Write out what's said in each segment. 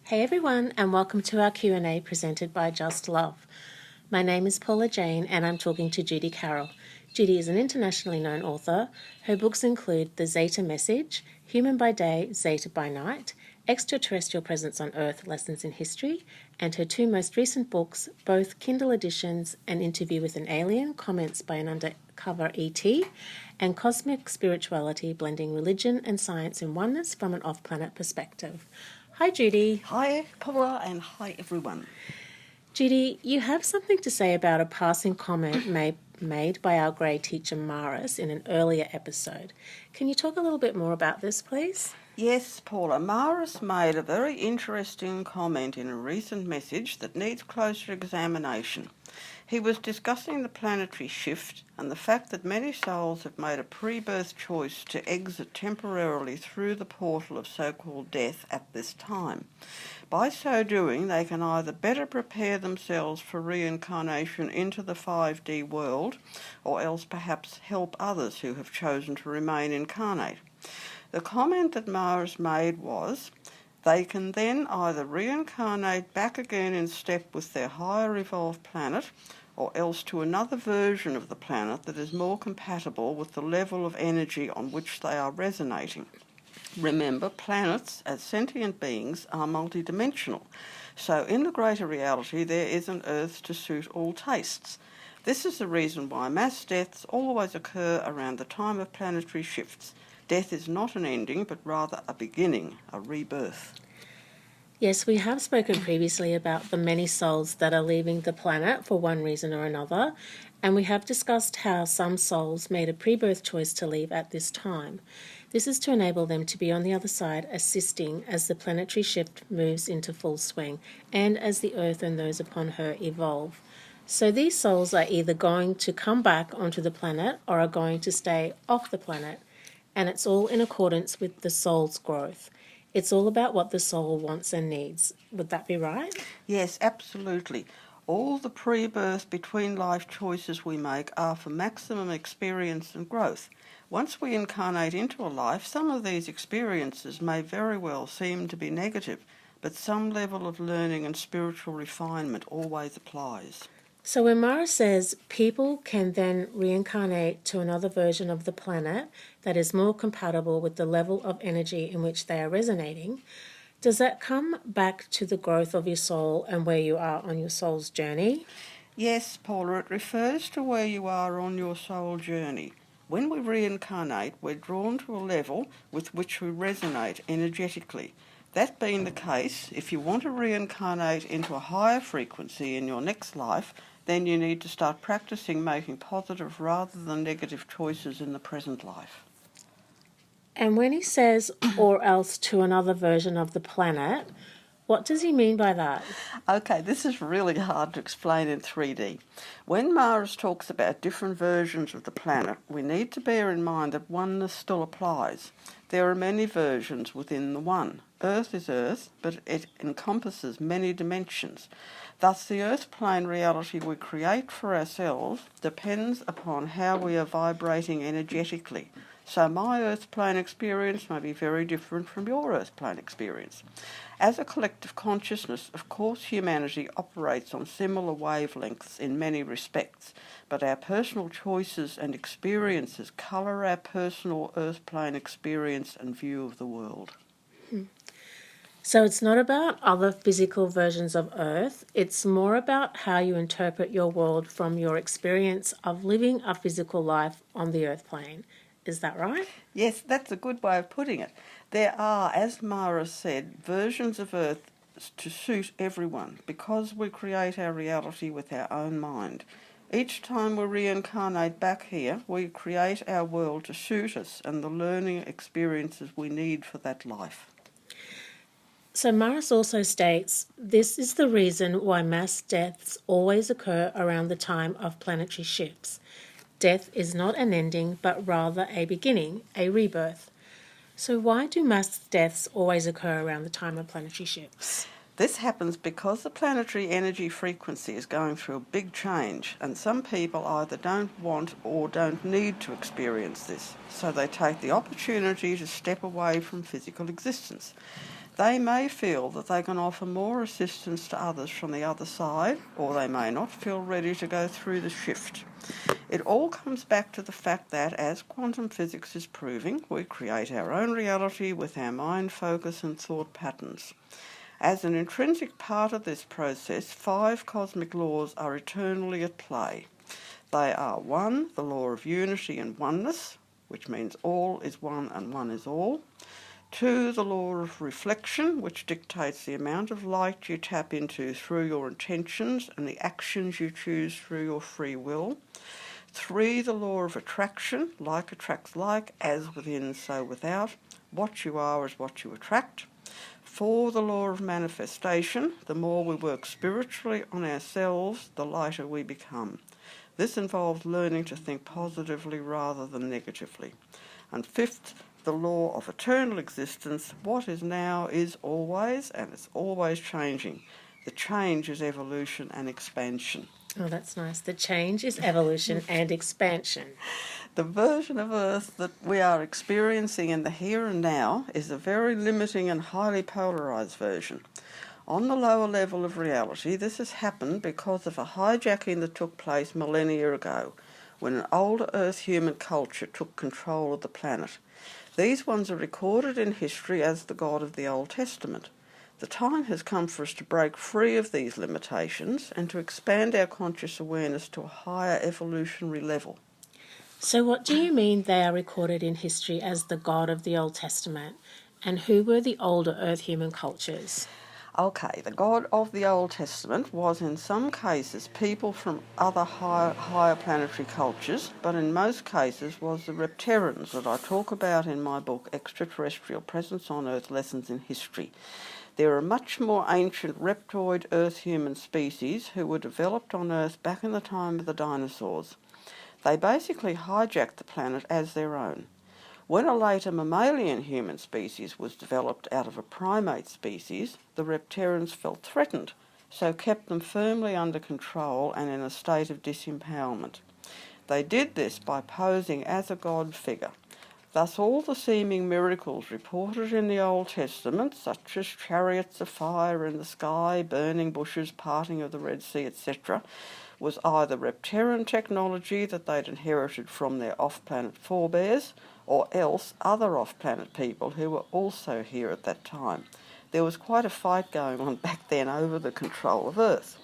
Hey everyone, and welcome to our Q&A presented by Just Love. My name is Paula Jane, and I'm talking to Judy Carroll. Judy is an internationally known author. Her books include The Zeta Message, Human by Day, Zeta by Night, Extraterrestrial Presence on Earth, Lessons in History, and her two most recent books, both Kindle editions, An Interview with an Alien, Comments by an Undercover ET, and Cosmic Spirituality, Blending Religion and Science in Oneness from an Off-Planet Perspective. Hi, Judy. Hi, Paula, and hi, everyone. Judy, you have something to say about a passing comment made by our grey teacher Maris in an earlier episode. Can you talk a little bit more about this, please? Yes, Paula, Maris made a very interesting comment in a recent message that needs closer examination. He was discussing the planetary shift and the fact that many souls have made a pre-birth choice to exit temporarily through the portal of so-called death at this time. By so doing, they can either better prepare themselves for reincarnation into the 5D world, or else perhaps help others who have chosen to remain incarnate. The comment that Maris made was, they can then either reincarnate back again in step with their higher evolved planet, or else to another version of the planet that is more compatible with the level of energy on which they are resonating. Remember, planets, as sentient beings, are multidimensional, so in the greater reality there is an Earth to suit all tastes. This is the reason why mass deaths always occur around the time of planetary shifts. Death is not an ending, but rather a beginning, a rebirth. Yes, we have spoken previously about the many souls that are leaving the planet for one reason or another, and we have discussed how some souls made a pre-birth choice to leave at this time. This is to enable them to be on the other side, assisting as the planetary shift moves into full swing, and as the Earth and those upon her evolve. So these souls are either going to come back onto the planet or are going to stay off the planet, and it's all in accordance with the soul's growth. It's all about what the soul wants and needs. Would that be right? Yes, absolutely. All the pre-birth between life choices we make are for maximum experience and growth. Once we incarnate into a life, some of these experiences may very well seem to be negative, but some level of learning and spiritual refinement always applies. So when Mara says people can then reincarnate to another version of the planet that is more compatible with the level of energy in which they are resonating, does that come back to the growth of your soul and where you are on your soul's journey? Yes, Paula, it refers to where you are on your soul journey. When we reincarnate, we're drawn to a level with which we resonate energetically. That being the case, if you want to reincarnate into a higher frequency in your next life, then you need to start practicing making positive rather than negative choices in the present life. And when he says, or else to another version of the planet, what does he mean by that? Okay, this is really hard to explain in 3D. When Maris talks about different versions of the planet, we need to bear in mind that oneness still applies. There are many versions within the one. Earth is Earth, but it encompasses many dimensions. Thus, the Earth plane reality we create for ourselves depends upon how we are vibrating energetically. So my Earth plane experience may be very different from your Earth plane experience. As a collective consciousness, of course, humanity operates on similar wavelengths in many respects, but our personal choices and experiences colour our personal Earth plane experience and view of the world. So it's not about other physical versions of Earth, it's more about how you interpret your world from your experience of living a physical life on the Earth plane. Is that right? Yes, that's a good way of putting it. There are, as Mara said, versions of Earth to suit everyone because we create our reality with our own mind. Each time we reincarnate back here, we create our world to suit us and the learning experiences we need for that life. So Maris also states, this is the reason why mass deaths always occur around the time of planetary shifts. Death is not an ending, but rather a beginning, a rebirth. So why do mass deaths always occur around the time of planetary shifts? This happens because the planetary energy frequency is going through a big change, and some people either don't want or don't need to experience this, so they take the opportunity to step away from physical existence. They may feel that they can offer more assistance to others from the other side, or they may not feel ready to go through the shift. It all comes back to the fact that, as quantum physics is proving, we create our own reality with our mind focus and thought patterns. As an intrinsic part of this process, 5 cosmic laws are eternally at play. They are 1, the law of unity and oneness, which means all is one and one is all. 2, the law of reflection, which dictates the amount of light you tap into through your intentions and the actions you choose through your free will. 3, the law of attraction, like attracts like, as within so without. What you are is what you attract. 4, the law of manifestation, the more we work spiritually on ourselves, the lighter we become. This involves learning to think positively rather than negatively. And 5th, the law of eternal existence, what is now is always, and it's always changing. The change is evolution and expansion. Oh, that's nice. The change is evolution and expansion. The version of Earth that we are experiencing in the here and now is a very limiting and highly polarised version. On the lower level of reality, this has happened because of a hijacking that took place millennia ago, when an older Earth human culture took control of the planet. These ones are recorded in history as the God of the Old Testament. The time has come for us to break free of these limitations and to expand our conscious awareness to a higher evolutionary level. So what do you mean they are recorded in history as the God of the Old Testament? And who were the older Earth human cultures? Okay, the God of the Old Testament was in some cases people from other higher planetary cultures, but in most cases was the Reptarians that I talk about in my book, Extraterrestrial Presence on Earth Lessons in History. There are much more ancient reptoid Earth human species who were developed on Earth back in the time of the dinosaurs. They basically hijacked the planet as their own. When a later mammalian human species was developed out of a primate species, the Reptarians felt threatened, so kept them firmly under control and in a state of disempowerment. They did this by posing as a god figure. Thus all the seeming miracles reported in the Old Testament, such as chariots of fire in the sky, burning bushes, parting of the Red Sea, etc., was either Reptarian technology that they'd inherited from their off-planet forebears, or else other off-planet people who were also here at that time. There was quite a fight going on back then over the control of Earth.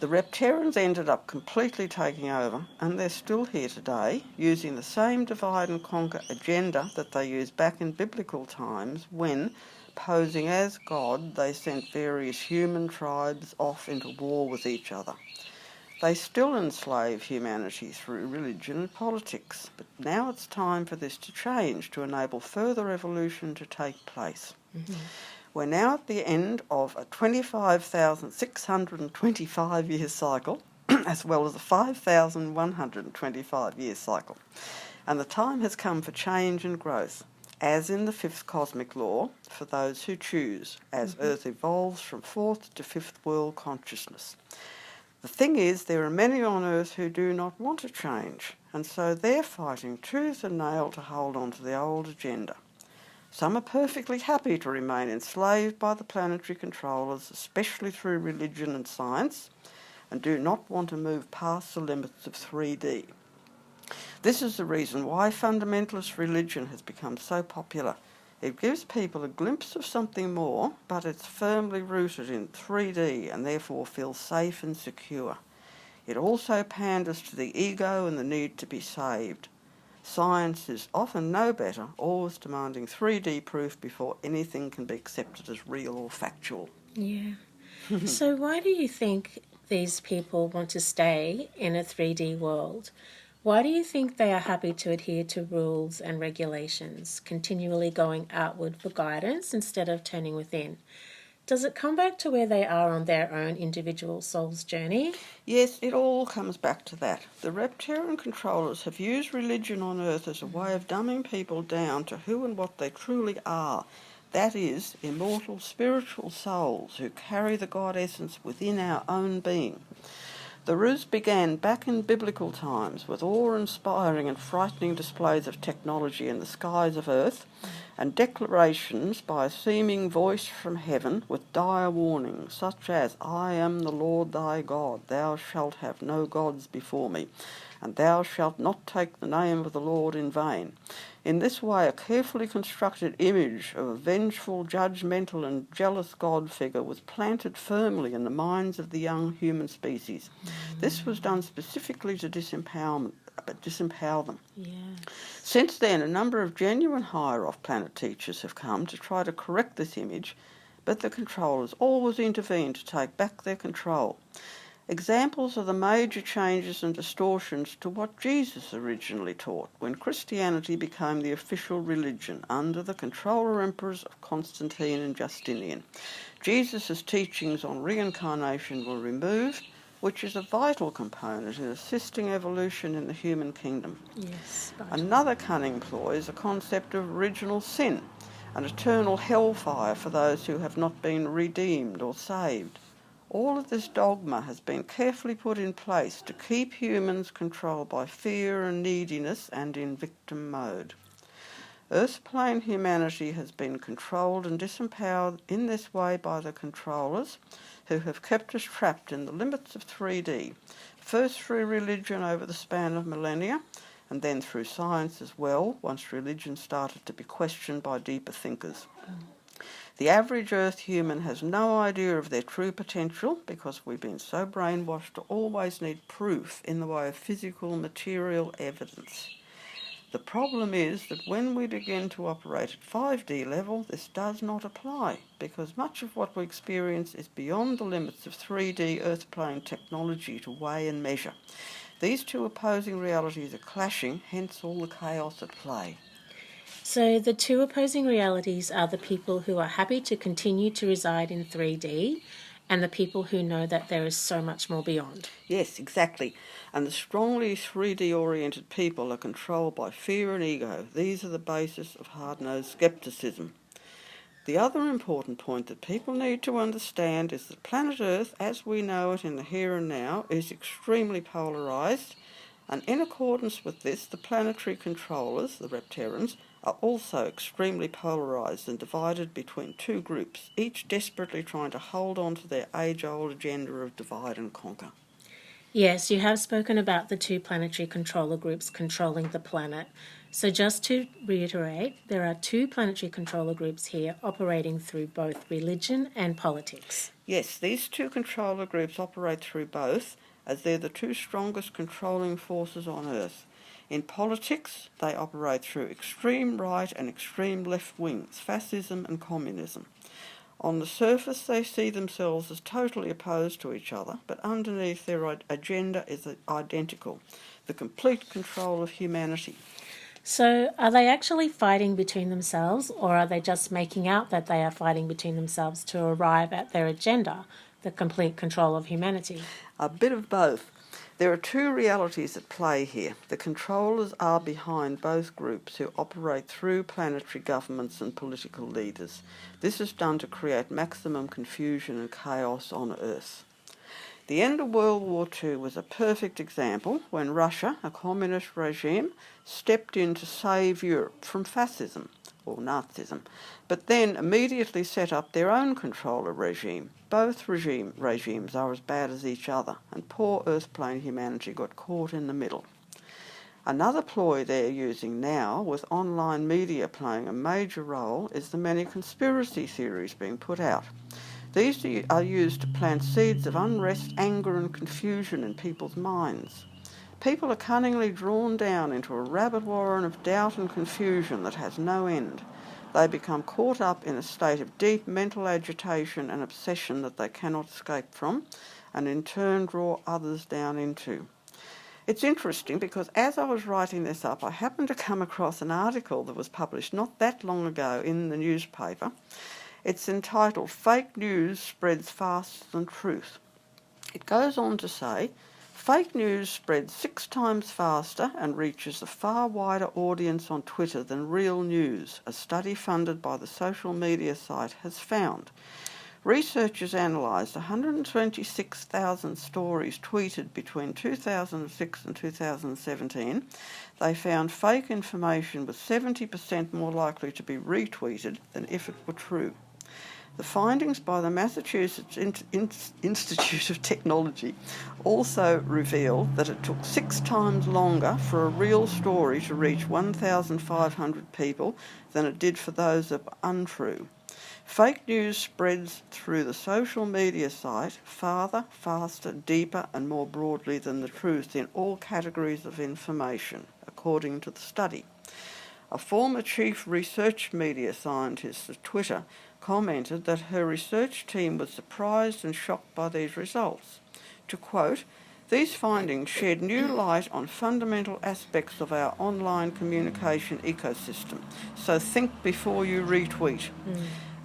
The Reptarians ended up completely taking over, and they're still here today, using the same divide and conquer agenda that they used back in biblical times when, posing as God, they sent various human tribes off into war with each other. They still enslave humanity through religion and politics, but now it's time for this to change to enable further evolution to take place. Mm-hmm. We're now at the end of a 25,625-year cycle, as well as a 5,125-year cycle. And the time has come for change and growth, as in the 5th cosmic law, for those who choose, as Earth evolves from 4th to 5th world consciousness. The thing is, there are many on Earth who do not want to change, and so they're fighting tooth and nail to hold on to the old agenda. Some are perfectly happy to remain enslaved by the planetary controllers, especially through religion and science, and do not want to move past the limits of 3D. This is the reason why fundamentalist religion has become so popular. It gives people a glimpse of something more, but it's firmly rooted in 3D and therefore feels safe and secure. It also panders to the ego and the need to be saved. Science is often no better, always demanding 3D proof before anything can be accepted as real or factual. Yeah. So why do you think these people want to stay in a 3D world? Why do you think they are happy to adhere to rules and regulations, continually going outward for guidance instead of turning within? Does it come back to where they are on their own individual soul's journey? Yes, it all comes back to that. The Reptarian controllers have used religion on Earth as a way of dumbing people down to who and what they truly are. That is, immortal spiritual souls who carry the God essence within our own being. The ruse began back in biblical times with awe-inspiring and frightening displays of technology in the skies of Earth and declarations by a seeming voice from heaven with dire warnings such as, "I am the Lord thy God, thou shalt have no gods before me, and thou shalt not take the name of the Lord in vain." In this way, a carefully constructed image of a vengeful, judgmental and jealous God figure was planted firmly in the minds of the young human species. This was done specifically to disempower them. Since then, a number of genuine higher-off-planet teachers have come to try to correct this image, but the controllers always intervene to take back their control. Examples of the major changes and distortions to what Jesus originally taught when Christianity became the official religion under the controller emperors of Constantine and Justinian. Jesus' teachings on reincarnation were removed, which is a vital component in assisting evolution in the human kingdom. Yes. Another cunning ploy is the concept of original sin, an eternal hellfire for those who have not been redeemed or saved. All of this dogma has been carefully put in place to keep humans controlled by fear and neediness and in victim mode. Earth plane humanity has been controlled and disempowered in this way by the controllers, who have kept us trapped in the limits of 3D, first through religion over the span of millennia, and then through science as well, once religion started to be questioned by deeper thinkers. The average Earth human has no idea of their true potential because we've been so brainwashed to always need proof in the way of physical, material evidence. The problem is that when we begin to operate at 5D level, this does not apply because much of what we experience is beyond the limits of 3D Earth plane technology to weigh and measure. These two opposing realities are clashing, hence all the chaos at play. So the two opposing realities are the people who are happy to continue to reside in 3D and the people who know that there is so much more beyond. Yes, exactly. And the strongly 3D-oriented people are controlled by fear and ego. These are the basis of hard-nosed skepticism. The other important point that people need to understand is that planet Earth, as we know it in the here and now, is extremely polarised, and in accordance with this, the planetary controllers, the Repterans, are also extremely polarised and divided between two groups, each desperately trying to hold on to their age-old agenda of divide and conquer. Yes, you have spoken about the two planetary controller groups controlling the planet. So just to reiterate, there are two planetary controller groups here operating through both religion and politics. Yes, these two controller groups operate through both, as they're the two strongest controlling forces on Earth. In politics, they operate through extreme right and extreme left wings, fascism and communism. On the surface, they see themselves as totally opposed to each other, but underneath their agenda is identical, the complete control of humanity. So are they actually fighting between themselves, or are they just making out that they are fighting between themselves to arrive at their agenda, the complete control of humanity? A bit of both. There are two realities at play here. The controllers are behind both groups who operate through planetary governments and political leaders. This is done to create maximum confusion and chaos on Earth. The end of World War II was a perfect example when Russia, a communist regime, stepped in to save Europe from fascism, or Nazism, but then immediately set up their own controller regime. Both regimes are as bad as each other, and poor Earth-plane humanity got caught in the middle. Another ploy they're using now, with online media playing a major role, is the many conspiracy theories being put out. These are used to plant seeds of unrest, anger and confusion in people's minds. People are cunningly drawn down into a rabbit warren of doubt and confusion that has no end. They become caught up in a state of deep mental agitation and obsession that they cannot escape from, and in turn draw others down into. It's interesting because as I was writing this up, I happened to come across an article that was published not that long ago in the newspaper. It's entitled "Fake News Spreads Faster Than Truth." It goes on to say, fake news spreads 6 times faster and reaches a far wider audience on Twitter than real news, a study funded by the social media site has found. Researchers analysed 126,000 stories tweeted between 2006 and 2017. They found fake information was 70% more likely to be retweeted than if it were true. The findings by the Massachusetts Institute of Technology also revealed that it took 6 times longer for a real story to reach 1,500 people than it did for those that were untrue. Fake news spreads through the social media site farther, faster, deeper and more broadly than the truth in all categories of information, according to the study. A former chief research media scientist at Twitter commented that her research team was surprised and shocked by these results. To quote, "These findings shed new light on fundamental aspects of our online communication ecosystem, so think before you retweet."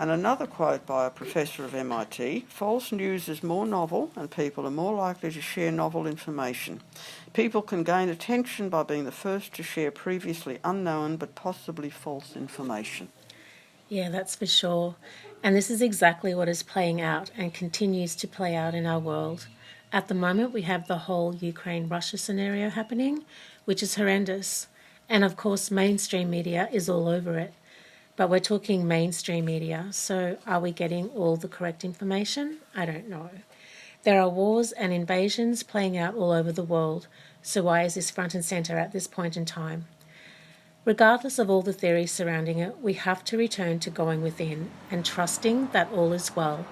And another quote by a professor of MIT, "False news is more novel and people are more likely to share novel information. People can gain attention by being the first to share previously unknown but possibly false information." Yeah, that's for sure. And this is exactly what is playing out and continues to play out in our world. At the moment, we have the whole Ukraine-Russia scenario happening, which is horrendous. And of course, mainstream media is all over it. But we're talking mainstream media, so are we getting all the correct information? I don't know. There are wars and invasions playing out all over the world, so why is this front and centre at this point in time? Regardless of all the theories surrounding it, we have to return to going within and trusting that all is well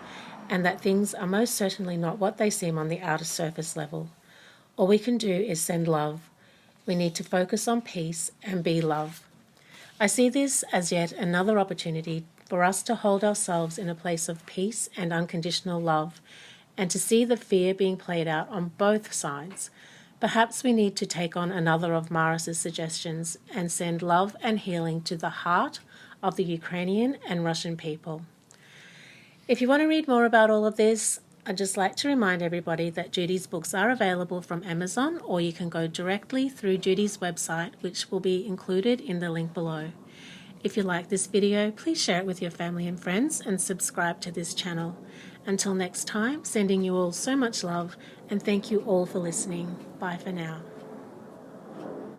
and that things are most certainly not what they seem on the outer surface level. All we can do is send love. We need to focus on peace and be love. I see this as yet another opportunity for us to hold ourselves in a place of peace and unconditional love, and to see the fear being played out on both sides. Perhaps we need to take on another of Maris's suggestions and send love and healing to the heart of the Ukrainian and Russian people. If you want to read more about all of this, I'd just like to remind everybody that Judy's books are available from Amazon, or you can go directly through Judy's website, which will be included in the link below. If you like this video, please share it with your family and friends and subscribe to this channel. Until next time, sending you all so much love and thank you all for listening. Bye for now.